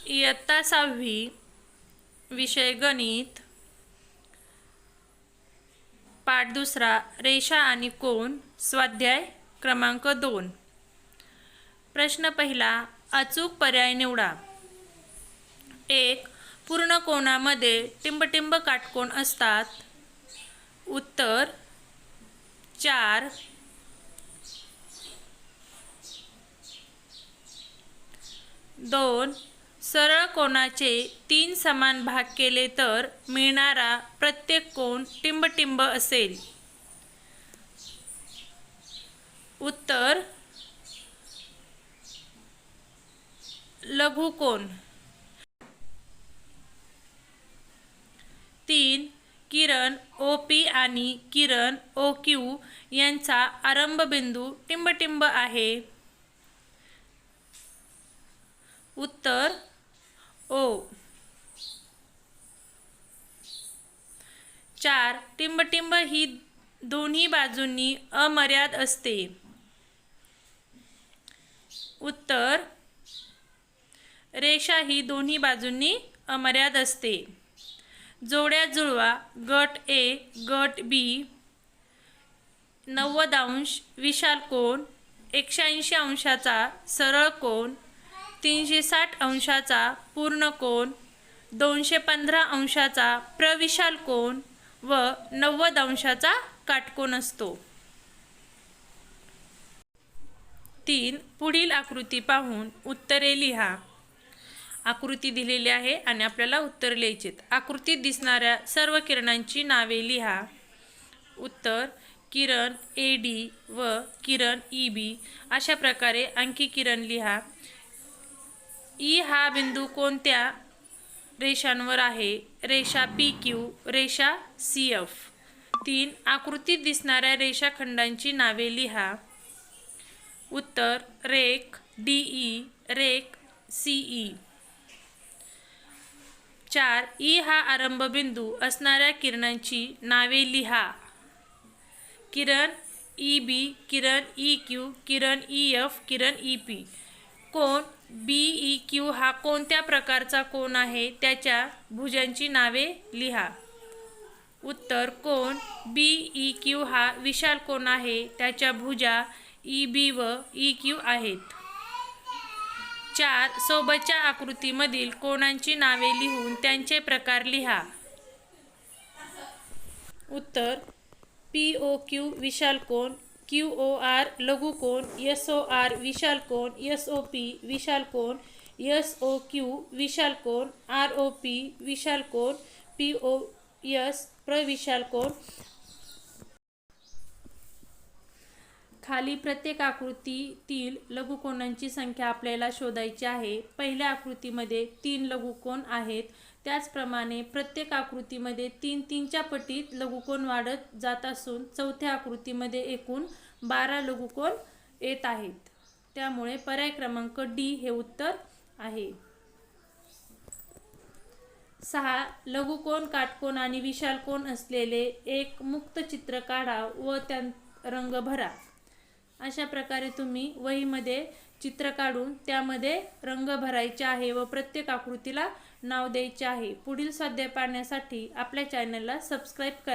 इयत्ता 6वी विषय गणित पाठ दुसरा रेषा आणि कोन स्वाध्याय क्रमांक 2 प्रश्न पहिला अचूक पर्याय निवडा। 1 पूर्ण कोनामध्ये टिंबटिंब काटकोन असतात। उत्तर 4 2 सरळ कोनाचे 3 समान भाग केले तर मिळणारा प्रत्येक कोन टिंबटिंब असेल। उत्तर लघुकोन। 3 किरण OP आणि किरण OQ यांचा आरंभबिंदू टिंबटिंब आहे। उत्तर O। 4 टिंबटिंब ही दोन्ही बाजूंनी अमर्याद असते। उत्तर रेषा ही दोन्ही बाजूंनी अमर्याद असते। जोड्या जुळवा गट A गट B 90 अंश विशाल कोन, 180 अंशाचा सरळ कोन, 360 अंशाचा पूर्ण कोन, 215 अंशाचा प्रविशाल कोन व 90 अंशाचा काटकोन असतो। 3 पुढील आकृती पाहून उत्तरे लिहा। आकृती दिलेली आहे आणि आपल्याला उत्तर लिहायचे आहेत। आकृतीत दिसणाऱ्या सर्व किरणांची नावे लिहा। उत्तर किरण AD व किरण EB अशा प्रकारे आणखी किरण लिहा। E हा बिंदू कोणत्या रेषांवर आहे? रेषा PQ, रेषा CF। 3 आकृतीत दिसणाऱ्या रेषाखंडांची नावे लिहा। उत्तर रेख DE, रेख CE। 4 E हा आरंभबिंदू असणाऱ्या किरणांची नावे लिहा। किरण EB, किरण EQ, किरण EF, किरण EP। कोन BEQ हा कोणत्या प्रकारचा कोन आहे? त्याच्या भुजांची नावे लिहा। उत्तर कोन BEQ हा विशाल कोन आहे। त्याच्या भुजा EB व EQ आहेत। 4 सोबतच्या आकृतीमधील कोनांची नावे लिहून त्यांचे प्रकार लिहा। उत्तर POQ विशाल कोन, QOR लघुकोन, SOR विशाल कोन, SOP विशाल कोन, SOQ विशाल कोन, ROP विशाल कोन, POS प्रविशाल कोन। खाली प्रत्येक आकृतीतील लघुकोनांची संख्या आपल्याला शोधायची आहे। पहिल्या आकृतीमध्ये 3 लघुकोन आहेत। त्याचप्रमाणे प्रत्येक आकृतीमध्ये 3-3च्या पटीत लघुकोन वाढत जात असून चौथ्या आकृतीमध्ये एकूण 12 लघुकोन येत आहेत। त्यामुळे पर्याय क्रमांक D हे उत्तर आहे। 6 लघुकोन, काटकोन आणि विशाल कोन असलेले एक मुक्त चित्र काढा व त्यात रंग भरा। अशा प्रकारे तुम्ही वहीमध्ये चित्र काढून त्यामध्ये रंग भरायचे आहे व प्रत्येक आकृतीला नाव द्यायचे आहे। पुढील स्वाध्याय पाहण्यासाठी आपल्या चॅनलला सबस्क्राईब करा।